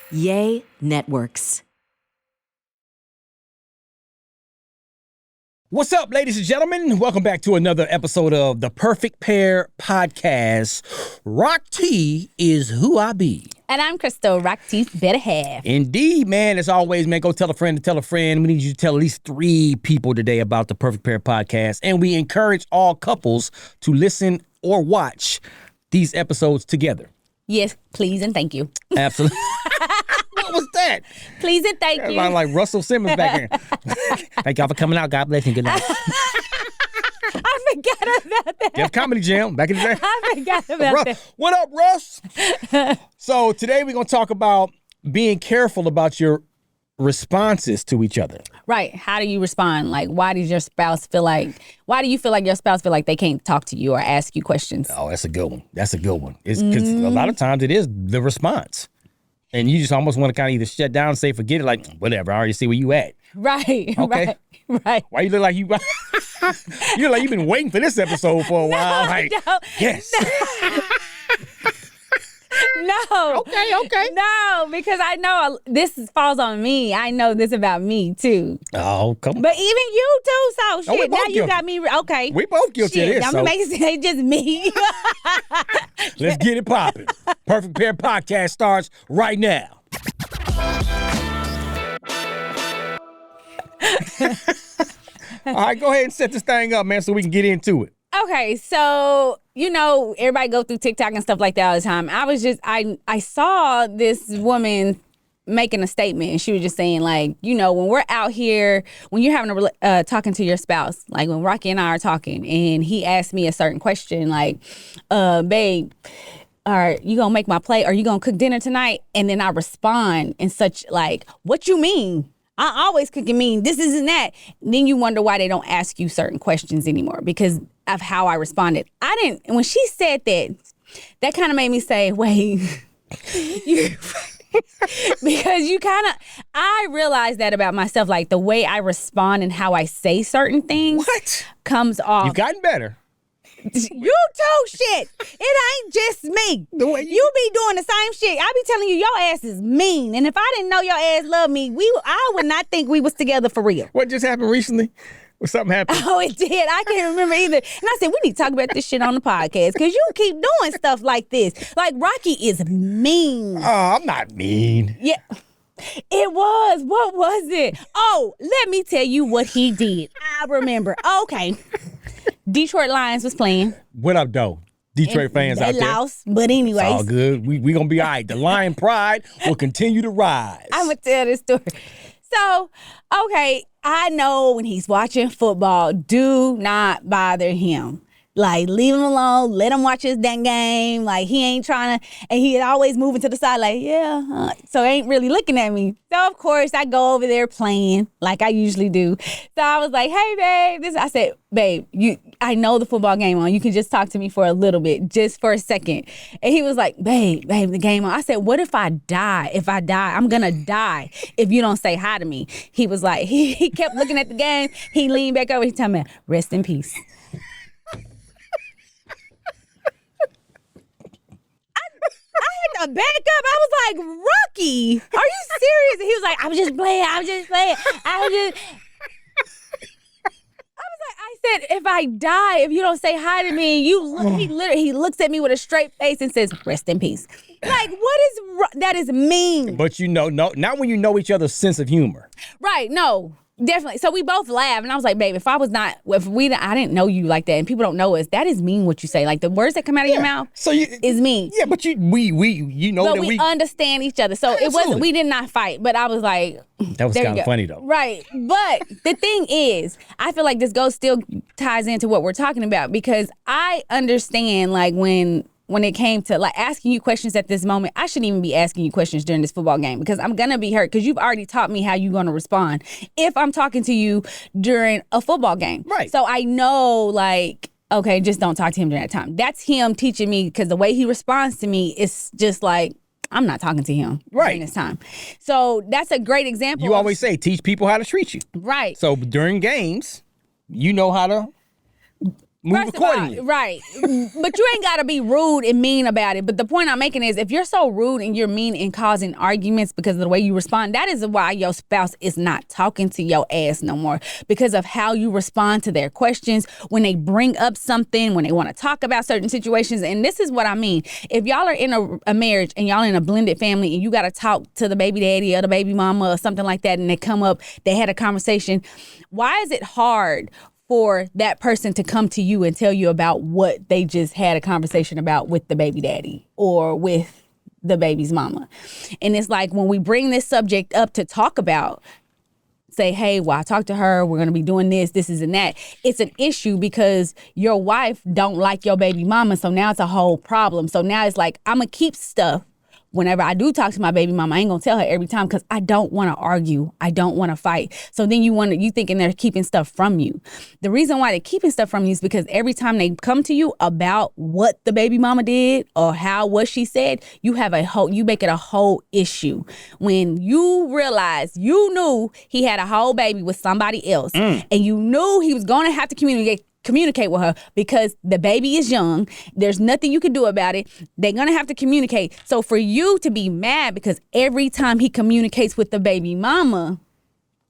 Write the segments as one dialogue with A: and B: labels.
A: Yay Networks.
B: What's up, ladies and gentlemen? Welcome back to another episode of the Perfect Pair Podcast. Rock-T is who I be.
C: And I'm Krystal, Rock-T's better half.
B: Indeed, man. As always, man, go tell a friend to tell a friend. We need you to tell at least 3 people today about the Perfect Pair Podcast. And we encourage all couples to listen or watch these episodes together.
C: Yes, please and thank you.
B: Absolutely. What was that?
C: Please and thank you.
B: Like Russell Simmons back here. Thank y'all for coming out. God bless you. Good night.
C: I forgot about that.
B: Def Comedy Jam back in the day.
C: I forgot about that.
B: What up, Russ? So today we're going to talk about being careful about your responses to each other.
C: Right. How do you respond? Like, why do you feel like your spouse feel like they can't talk to you or ask you questions?
B: Oh, that's a good one. It's because a lot of times it is the response. And you just almost want to kind of either shut down and say, forget it, like, whatever, I already see where you at.
C: Right.
B: Okay.
C: Right.
B: Why you look like you look like you've been waiting for this episode for a while. Like,
C: no,
B: yes.
C: No.
B: Okay.
C: No, because I know this falls on me. I know this about me, too.
B: Oh, come on.
C: But even you, too, so
B: Oh, we
C: shit.
B: both
C: Now you
B: guilty.
C: got me. Okay.
B: We both guilty of
C: Shit,
B: this.
C: I'm
B: So
C: making it just me.
B: let's get it popping. Perfect Pair Podcast starts right now. All right, go ahead and set this thing up, man, so we can get into it.
C: Okay, so, everybody go through TikTok and stuff like that all the time. I saw this woman making a statement, and she was just saying, like, when we're out here, when you're having talking to your spouse, like when Rocky and I are talking, and he asked me a certain question, like, babe, are you gonna make my plate? Are you gonna cook dinner tonight? And then I respond in such like, what you mean? I always cook and mean this isn't that. And then you wonder why they don't ask you certain questions anymore because of how I responded. When she said that kind of made me say, wait, because I realized that about myself, like the way I respond and how I say certain things comes off.
B: You've gotten better.
C: You too, shit. It ain't just me. You be doing the same shit. I be telling you, your ass is mean. And if I didn't know your ass loved me, I would not think we was together for real.
B: What just happened recently? Or something happened?
C: Oh, it did. I can't remember either. And I said, we need to talk about this shit on the podcast because you keep doing stuff like this. Like, Rocky is mean.
B: Oh, I'm not mean.
C: Yeah. It was. What was it? Oh, let me tell you what he did. I remember. Okay. Detroit Lions was playing.
B: What up, though? Detroit fans out there.
C: They lost, but anyways.
B: It's all good. We going to be all right. The Lion pride will continue to rise.
C: I'm going to tell this story. So, okay, I know when he's watching football, do not bother him. Like, leave him alone. Let him watch his dang game. Like, he ain't trying to, and he always moving to the side like, yeah. So ain't really looking at me. So, of course, I go over there playing like I usually do. So I was like, hey, babe. I said, babe, I know the football game on. You can just talk to me for a little bit, just for a second. And he was like, babe, the game on. I said, what if I die? If I die, I'm going to die if you don't say hi to me. He was like, he kept looking at the game. He leaned back over. He told me, rest in peace. I had to back up. I was like, Rocky, are you serious? And he was like, I was just playing. I said, if I die, if you don't say hi to me, he looks at me with a straight face and says, rest in peace. Like, that is mean.
B: But not when you know each other's sense of humor.
C: Right, no. Definitely. So we both laughed, and I was like, babe, I didn't know you like that, and people don't know us, that is mean what you say. Like, the words that come out of your mouth is mean.
B: Yeah, but we
C: understand each other. So we did not fight, but I was like,
B: that was kind of funny, though.
C: Right. But the thing is, I feel like this still ties into what we're talking about, because I understand, like, when it came to like asking you questions at this moment, I shouldn't even be asking you questions during this football game because I'm going to be hurt because you've already taught me how you're going to respond if I'm talking to you during a football game.
B: Right.
C: So I know, like, okay, just don't talk to him during that time. That's him teaching me, because the way he responds to me is just like, I'm not talking to him during this time. So that's a great example.
B: You always say, teach people how to treat you.
C: Right.
B: So during games, you know how to move
C: First of all,
B: accordingly.
C: right. But you ain't got to be rude and mean about it. But the point I'm making is if you're so rude and you're mean and causing arguments because of the way you respond, that is why your spouse is not talking to your ass no more, because of how you respond to their questions when they bring up something, when they want to talk about certain situations. And this is what I mean. If y'all are in a marriage and y'all in a blended family and you got to talk to the baby daddy or the baby mama or something like that, and they come up, they had a conversation, why is it hard for that person to come to you and tell you about what they just had a conversation about with the baby daddy or with the baby's mama? And it's like when we bring this subject up to talk about, say, hey, well, I talked to her, we're going to be doing this, and that. It's an issue because your wife don't like your baby mama, so now it's a whole problem. So now it's like, I'm going to keep stuff. Whenever I do talk to my baby mama, I ain't gonna tell her every time because I don't want to argue. I don't want to fight. So then you thinking they're keeping stuff from you. The reason why they're keeping stuff from you is because every time they come to you about what the baby mama did or what she said, you make it a whole issue. When you realize you knew he had a whole baby with somebody else and you knew he was gonna have to communicate with her because the baby is young. There's nothing you can do about it. They're going to have to communicate. So for you to be mad because every time he communicates with the baby mama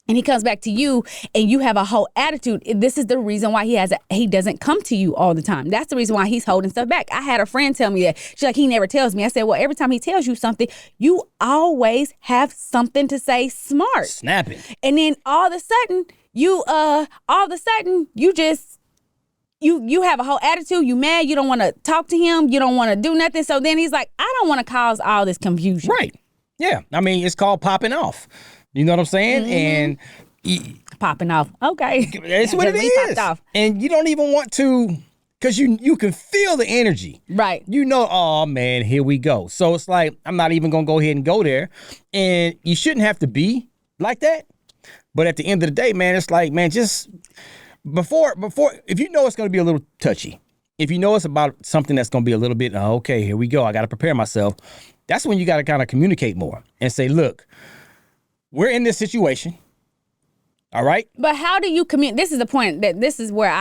C: and he comes back to you and you have a whole attitude, this is the reason why he doesn't come to you all the time. That's the reason why he's holding stuff back. I had a friend tell me that. She's like, he never tells me. I said, well, every time he tells you something, you always have something to say smart.
B: Snapping.
C: And then all of a sudden, you just, you have a whole attitude, you mad, you don't want to talk to him, you don't want to do nothing. So then he's like, I don't want to cause all this confusion.
B: Right. Yeah. I mean, it's called popping off. You know what I'm saying?
C: Mm-hmm. And popping off. Okay.
B: That's what it is. Popped off. And you don't even want to, because you can feel the energy.
C: Right.
B: You know, oh man, here we go. So it's like, I'm not even going to go ahead and go there. And you shouldn't have to be like that. But at the end of the day, man, it's like, man, just before, if you know it's going to be a little touchy, if you know it's about something that's going to be a little bit, okay, here we go, I got to prepare myself. That's when you got to kind of communicate more and say, look, we're in this situation. All right.
C: But how do you communicate? This is the point this is where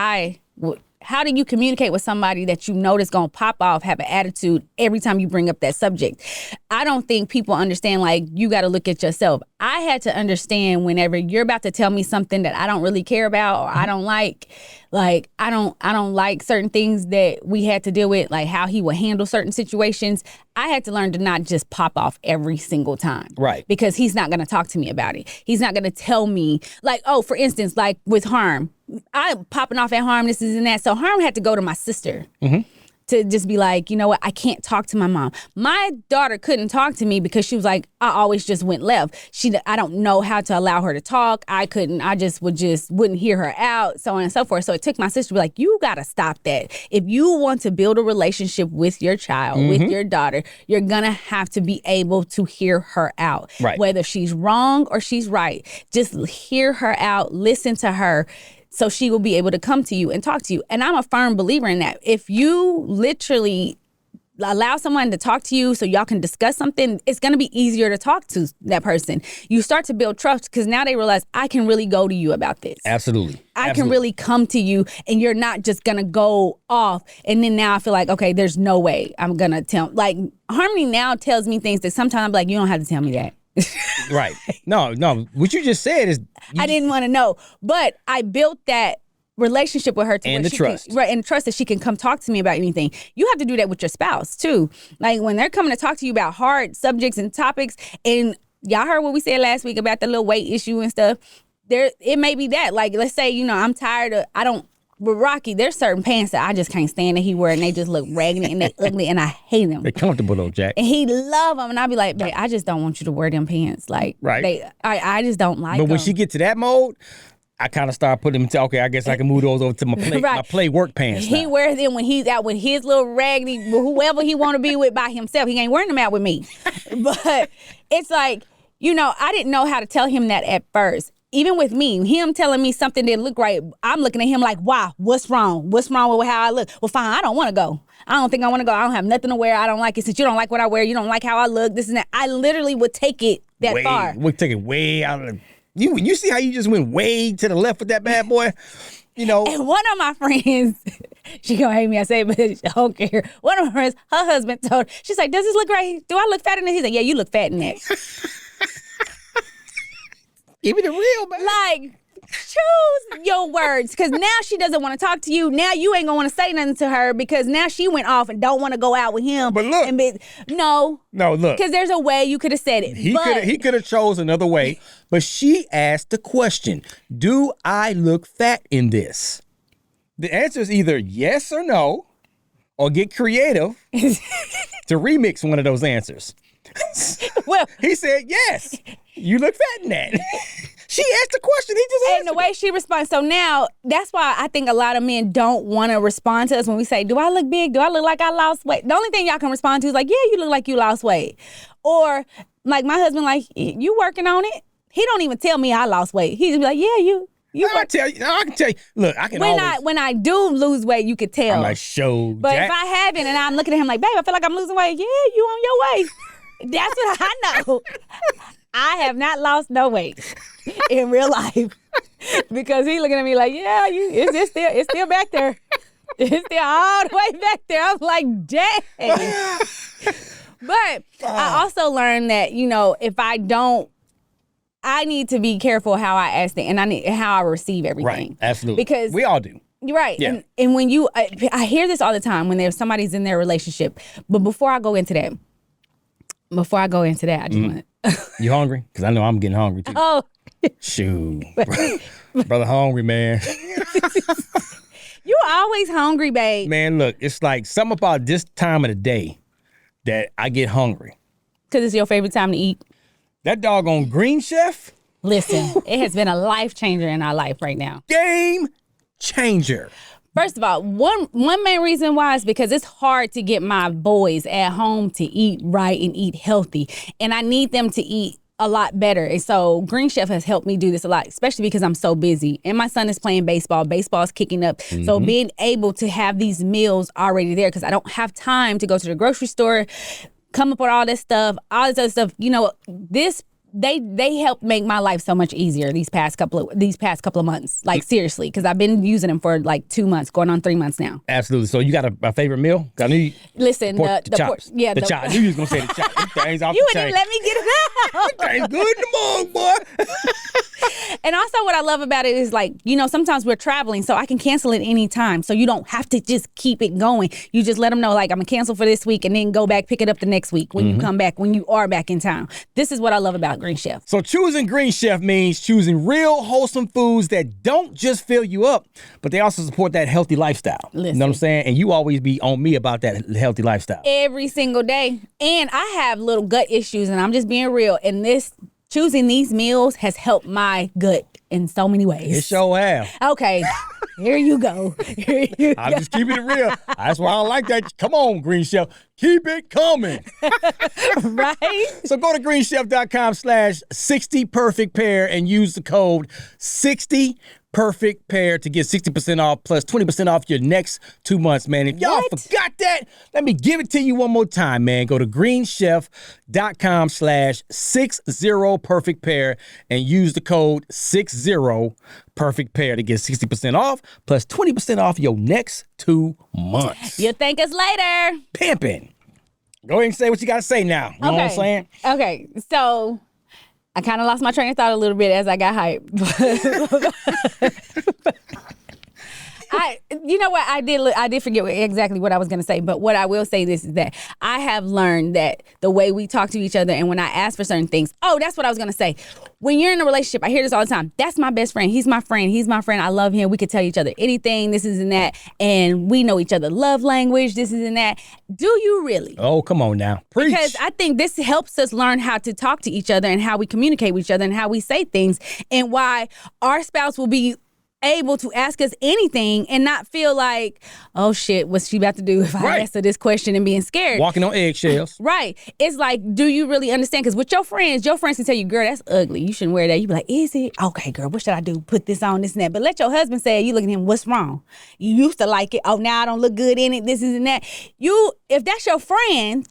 C: how do you communicate with somebody that you know that's going to pop off, have an attitude every time you bring up that subject? I don't think people understand, like, you got to look at yourself. I had to understand whenever you're about to tell me something that I don't really care about or I don't like I don't like certain things that we had to deal with, like how he would handle certain situations. I had to learn to not just pop off every single time.
B: Right. Because
C: he's not going to talk to me about it. He's not going to tell me, like, oh, for instance, like with Harm, I'm popping off at Harm, this and that. So Harm had to go to my sister to just be like, you know what, I can't talk to my mom. My daughter couldn't talk to me because she was like, I always just went left. I don't know how to allow her to talk. I wouldn't hear her out, so on and so forth. So it took my sister to be like, you got to stop that. If you want to build a relationship with your child, with your daughter, you're going to have to be able to hear her out.
B: Right.
C: Whether she's wrong or she's right, just hear her out, listen to her, so she will be able to come to you and talk to you. And I'm a firm believer in that. If you literally allow someone to talk to you so y'all can discuss something, it's going to be easier to talk to that person. You start to build trust because now they realize, I can really go to you about this.
B: Absolutely.
C: I can really come to you and you're not just going to go off. And then now I feel like, okay, there's no way I'm going to tell. Like, Harmony now tells me things that sometimes I'm like, you don't have to tell me that.
B: Right. No. What you just said is...
C: I didn't want to know. But I built that relationship with her.
B: And the trust.
C: And trust that she can come talk to me about anything. You have to do that with your spouse, too. Like, when they're coming to talk to you about hard subjects and topics, and y'all heard what we said last week about the little weight issue and stuff, it may be that. Like, let's say, I'm tired of... With Rocky, there's certain pants that I just can't stand that he wear, and they just look raggedy and they ugly, and I hate them.
B: They're comfortable though, Jack.
C: And he love them, and I'll be like, babe, I just don't want you to wear them pants. Like,
B: right.
C: I just don't like them.
B: But when she get to that mode, I kind of start putting them to, okay, I guess I can move those over to my play work pants now.
C: He wears them when he's out with his little raggedy, whoever he want to be with by himself. He ain't wearing them out with me. But it's like, I didn't know how to tell him that at first. Even with me, him telling me something didn't look right, I'm looking at him like, wow, what's wrong? What's wrong with how I look? Well, fine, I don't want to go. I don't think I want to go. I don't have nothing to wear. I don't like it. Since you don't like what I wear, you don't like how I look, this and that. I literally would take it that far.
B: We'll take it way out of the... You see how you just went way to the left with that bad boy?
C: And one of my friends, she gonna hate me, I say, but I don't care. One of my friends, her husband told her, she's like, does this look right? Do I look fat in it? He's like, yeah, you look fat in that.
B: Give me the real, man.
C: Like, choose your words, because now she doesn't want to talk to you. Now you ain't gonna want to say nothing to her because now she went off and don't want to go out with him.
B: But look,
C: no,
B: look,
C: because there's a way you could have said it.
B: He could have chose another way, but she asked the question: do I look fat in this? The answer is either yes or no, or get creative to remix one of those answers.
C: Well,
B: he said yes. You look fat in that. She asked the question. He just answered.
C: And the way she responds. So now, that's why I think a lot of men don't want to respond to us when we say, do I look big? Do I look like I lost weight? The only thing y'all can respond to is like, yeah, you look like you lost weight. Or like my husband, like, you working on it? He don't even tell me I lost weight. He just be like, yeah, you
B: I can tell you. Look, I can
C: when I do lose weight, you could tell.
B: I'm like, show.
C: But
B: Jack.
C: if I haven't and I'm looking at him like, babe, I feel like I'm losing weight. Yeah, you on your way. That's what I know. I have not lost no weight in real life because he looking at me like, yeah, it's still back there. It's still all the way back there. I'm like, dang. But I also learned that, if I don't, I need to be careful how I ask things and how I receive everything.
B: Right, absolutely.
C: Because
B: we all do.
C: Right.
B: Yeah.
C: And when I hear this all the time when somebody's in their relationship. But before I go into that, I just want
B: You hungry? Because I know I'm getting hungry too.
C: Oh.
B: Shoot. Brother hungry, man.
C: You always hungry, babe.
B: Man, look, it's like something about this time of the day that I get hungry.
C: Because it's your favorite time to eat.
B: That doggone Green Chef.
C: Listen, it has been a life changer in our life right now.
B: Game changer.
C: First of all, one main reason why is because it's hard to get my boys at home to eat right and eat healthy. And I need them to eat a lot better. And so Green Chef has helped me do this a lot, especially because I'm so busy. And my son is playing baseball. Baseball's kicking up. Mm-hmm. So being able to have these meals already there, because I don't have time to go to the grocery store, come up with all this other stuff. They helped make my life so much easier these past couple of months. Like, seriously, because I've been using them for like 2 months, going on 3 months now.
B: Absolutely. So you got a favorite meal? I knew
C: Listen, the
B: chops.
C: Yeah,
B: the chops. I knew you was gonna say the chops. These things off
C: you
B: the
C: wouldn't
B: chain.
C: even let me get it out.
B: Things good in the mug, boy.
C: And also what I love about it is, like, sometimes we're traveling, so I can cancel it any time. So you don't have to just keep it going. You just let them know, like, I'm gonna cancel for this week and then go back, pick it up the next week when you come back, when you are back in town. This is what I love about Green Chef.
B: So choosing Green Chef means choosing real wholesome foods that don't just fill you up, but they also support that healthy lifestyle.
C: Listen.
B: You know what I'm saying? And you always be on me about that healthy lifestyle.
C: Every single day. And I have little gut issues, and I'm just being real. And choosing these meals has helped my gut in so many ways.
B: It sure have.
C: Okay, here you go.
B: I'm just keeping it real. That's why I like that. Come on, Green Chef. Keep it coming.
C: Right?
B: So go to greenchef.com/60perfectpair and use the code 60perfectpair to get 60% off plus 20% off your next 2 months, man. If y'all forgot that, let me give it to you one more time, man. Go to greenchef.com/60perfectpair and use the code 60perfectpair to get 60% off plus 20% off your next 2 months.
C: You'll thank us later.
B: Pimping. Go ahead and say what you got to say now. You know what I'm saying?
C: Okay, so I kind of lost my train of thought a little bit as I got hyped. You know what? I did forget exactly what I was going to say, but what I will say this is that I have learned that the way we talk to each other and when I ask for certain things, that's what I was going to say. When you're in a relationship, I hear this all the time. That's my best friend. He's my friend. He's my friend. I love him. We could tell each other anything, this is and that, and we know each other love language, this is and that. Do you really?
B: Oh, come on now. Preach.
C: Because I think this helps us learn how to talk to each other and how we communicate with each other and how we say things and why our spouse will be able to ask us anything and not feel like, oh shit, what's she about to do if I ask her this question and being scared?
B: Walking on eggshells.
C: Right. It's like, do you really understand? Because with your friends can tell you, girl, that's ugly. You shouldn't wear that. You be like, is it? Okay, girl, what should I do? Put this on, this and that. But let your husband say, you look at him, what's wrong? You used to like it. Oh, now I don't look good in it. This is and that. If that's your friend,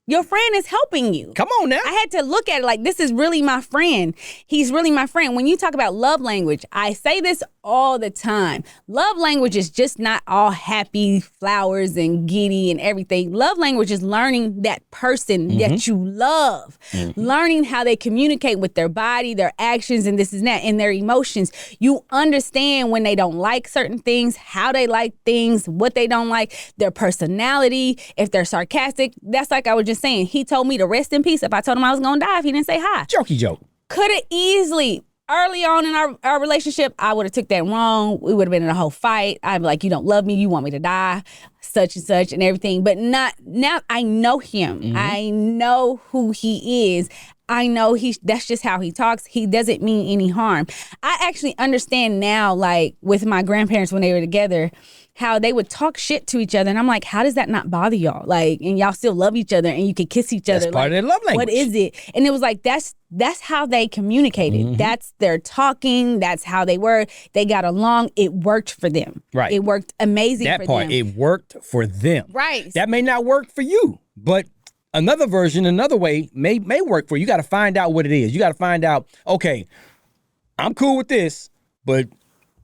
C: Your friend is helping you.
B: Come on now.
C: I had to look at it like, this is really my friend. He's really my friend. When you talk about love language, I say this all the time. Love language is just not all happy flowers and giddy and everything. Love language is learning that person that you love, learning how they communicate with their body, their actions, and this and that, and their emotions. You understand when they don't like certain things, how they like things, what they don't like, their personality, if they're sarcastic. That's like I was just saying. He told me to rest in peace if I told him I was going to die if he didn't say hi.
B: Jokey joke.
C: Could have easily, early on in our relationship, I would have took that wrong. We would have been in a whole fight. I'd be like, you don't love me. You want me to die, such and such and everything. But not now. I know him. I know who he is. I know that's just how he talks. He doesn't mean any harm. I actually understand now, like with my grandparents when they were together, how they would talk shit to each other. And I'm like, how does that not bother y'all? Like, and y'all still love each other and you can kiss each other.
B: That's part of their love language.
C: What is it? And it was like, that's how they communicated. That's their talking. That's how they were. They got along. It worked for them.
B: Right.
C: It worked amazing for them.
B: That part, it worked for them.
C: Right.
B: That may not work for you, but another version, another way may work for you. You got to find out what it is. You got to find out, okay, I'm cool with this, but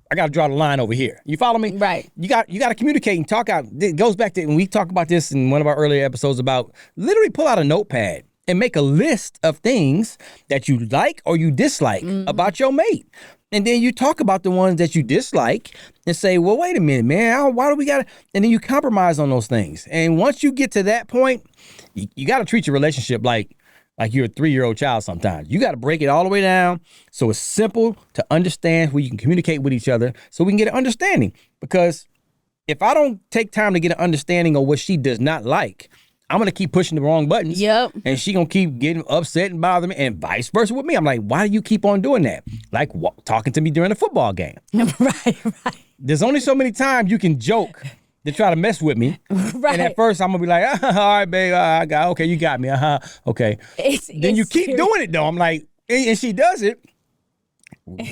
B: I got to draw the line over here. You follow me?
C: Right.
B: You got to communicate and talk out. It goes back to when we talk about this in one of our earlier episodes about literally pull out a notepad and make a list of things that you like or you dislike about your mate. And then you talk about the ones that you dislike and say, well, wait a minute, man, why do we got to? And then you compromise on those things. And once you get to that point, you got to treat your relationship like you're a 3-year-old child sometimes. You got to break it all the way down so it's simple to understand, where you can communicate with each other so we can get an understanding. Because if I don't take time to get an understanding of what she does not like, I'm going to keep pushing the wrong buttons.
C: Yep.
B: And she going to keep getting upset and bother me, and vice versa with me. I'm like, why do you keep on doing that? Like talking to me during a football game.
C: Right.
B: There's only so many times you can joke to try to mess with me.
C: Right.
B: And at first I'm going to be like, all right, babe, okay, you got me. Okay. Then you keep doing it, though. I'm like, and she does it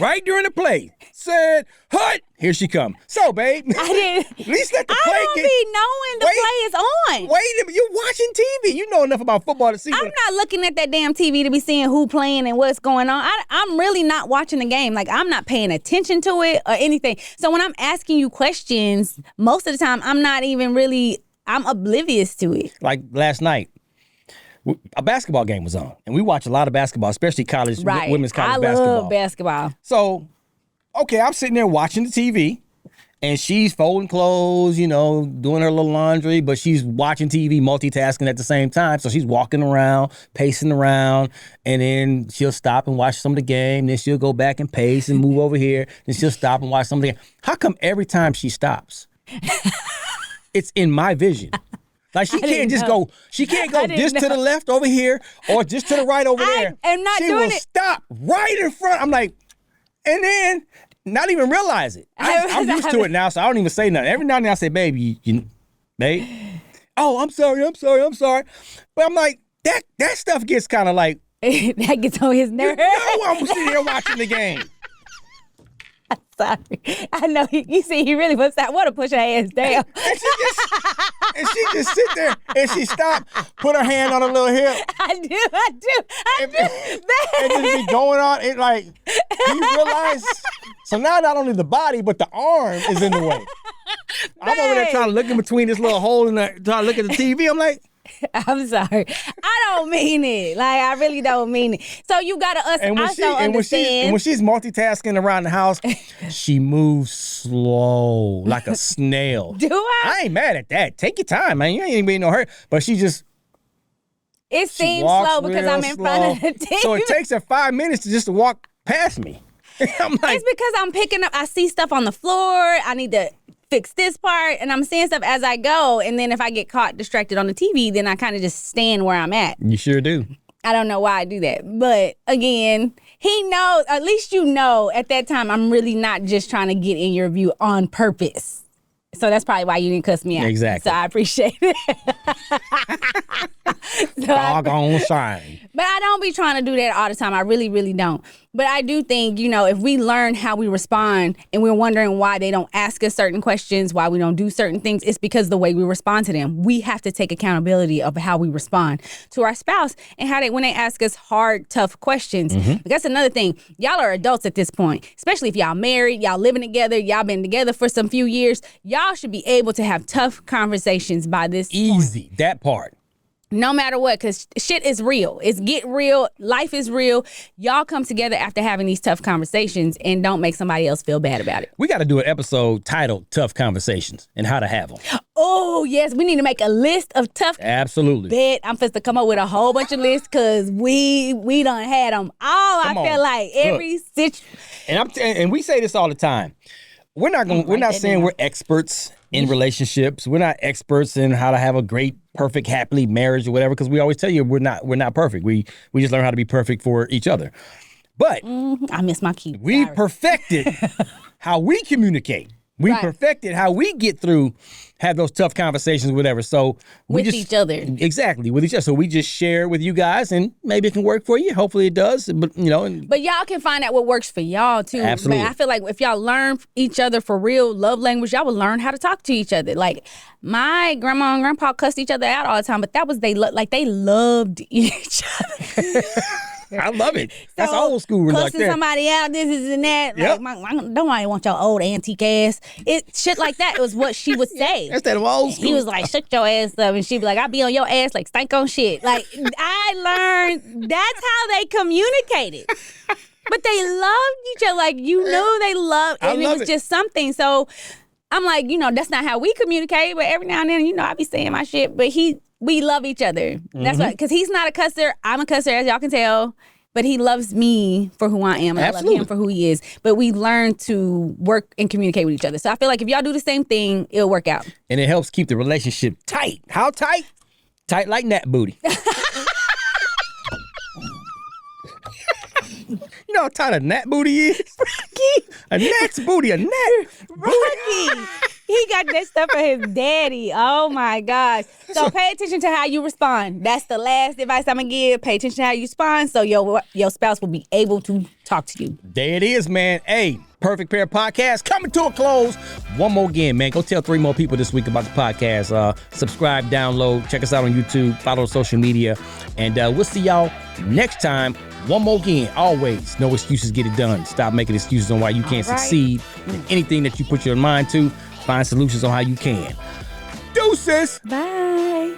B: right during the play. Said, hut, here she come. So, babe,
C: I didn't.
B: at least let the play
C: I don't be knowing the play is on.
B: Wait a minute, you're watching TV. You know enough about football to see.
C: I'm not looking at that damn TV to be seeing who playing and what's going on. I'm really not watching the game. Like, I'm not paying attention to it or anything. So when I'm asking you questions, most of the time, I'm oblivious to it.
B: Like last night, a basketball game was on, and we watch a lot of basketball, especially college, women's college basketball.
C: I love basketball.
B: So, okay, I'm sitting there watching the TV, and she's folding clothes, doing her little laundry, but she's watching TV, multitasking at the same time. So she's walking around, pacing around, and then she'll stop and watch some of the game. Then she'll go back and pace and move over here. Then she'll stop and watch some of the game. How come every time she stops, it's in my vision? Like she can't go just to the left over here or just to the right over there.
C: I'm not doing it.
B: She will stop right in front. I'm like, and then not even realize it. I'm used to it now, so I don't even say nothing. Every now and then I say, baby, babe. Oh, I'm sorry. But I'm like, that stuff gets kind of like.
C: That gets on his nerves.
B: I'm sitting here watching the game.
C: Sorry. I know. You see, he really want to push her ass down.
B: And she just sit there and she stop, put her hand on her little hip.
C: I do.
B: And just be going on. It like, do you realize? So now not only the body, but the arm is in the way. I'm over there trying to look in between this little hole in there, trying to look at the TV. I'm like,
C: I'm sorry. I don't mean it. Like, I really don't mean it. So you got to understand.
B: When she's multitasking around the house, she moves slow, like a snail.
C: Do I?
B: I ain't mad at that. Take your time, man. You ain't being no hurt. But she just...
C: It seems slow because I'm in front of the TV.
B: So it takes her 5 minutes to walk past me. I'm like...
C: It's because I'm picking up... I see stuff on the floor. I need to fix this part, and I'm seeing stuff as I go, and then if I get caught distracted on the TV, then I kind of just stand where I'm at.
B: You sure do.
C: I don't know why I do that, but again, he knows, at least at that time, I'm really not just trying to get in your view on purpose. So that's probably why you didn't cuss me out.
B: Exactly.
C: So I appreciate it.
B: Doggone shine.
C: But I don't be trying to do that all the time. I really, really don't. But I do think, if we learn how we respond and we're wondering why they don't ask us certain questions, why we don't do certain things, it's because of the way we respond to them. We have to take accountability of how we respond to our spouse and how when they ask us hard, tough questions. But that's another thing. Y'all are adults at this point, especially if y'all married, y'all living together, y'all been together for some few years. Y'all should be able to have tough conversations by this point.
B: Easy, that part.
C: No matter what, because shit is real. It's get real. Life is real. Y'all come together after having these tough conversations and don't make somebody else feel bad about it.
B: We got to do an episode titled Tough Conversations and how to have them.
C: Oh, yes. We need to make a list of tough.
B: Absolutely.
C: Bet I'm supposed to come up with a whole bunch of lists because we done had them all. I feel like every situation.
B: And we say this all the time. We're not saying we're experts in relationships. We're not experts in how to have a great, perfect, happily marriage or whatever, because we always tell you we're not perfect. We just learn how to be perfect for each other. But
C: I miss my key.
B: We perfected how we communicate. We perfected how we get through, have those tough conversations, whatever. So
C: with each other.
B: Exactly, with each other. So we just share with you guys, and maybe it can work for you. Hopefully it does. But
C: But y'all can find out what works for y'all too.
B: Absolutely.
C: Man, I feel like if y'all learn each other for real love language, y'all will learn how to talk to each other. Like my grandma and grandpa cussed each other out all the time, but that was they loved each other.
B: I love it. That's old school.
C: Cussing somebody out, this and that.
B: Yep.
C: Like, don't nobody want your old antique ass. Shit like that was what she would say.
B: That's that old school.
C: He was like, shut your ass up. And she'd be like, I'll be on your ass like stank on shit. Like, I learned that's how they communicated. But they loved each other. Like, they loved, and it was just something. So I'm like, that's not how we communicate. But every now and then, I be saying my shit. But we love each other. That's what, because he's not a cusser. I'm a cusser, as y'all can tell. But he loves me for who I am. And I love him for who he is. But we learn to work and communicate with each other. So I feel like if y'all do the same thing, it'll work out.
B: And it helps keep the relationship tight. How tight? Tight like gnat booty. You know how tight a gnat booty is?
C: Rocky.
B: A gnat's booty, a gnat.
C: Rocky. He got that stuff for his daddy. Oh, my gosh. So pay attention to how you respond. That's the last advice I'm going to give. Pay attention to how you respond so your spouse will be able to talk to you.
B: There it is, man. Hey, Perfect Pair Podcast coming to a close. One more again, man. Go tell 3 more people this week about the podcast. Subscribe, download, check us out on YouTube, follow social media. And we'll see y'all next time. One more again, always, no excuses, get it done. Stop making excuses on why you can't succeed in anything that you put your mind to. Find solutions on how you can. Deuces!
C: Bye.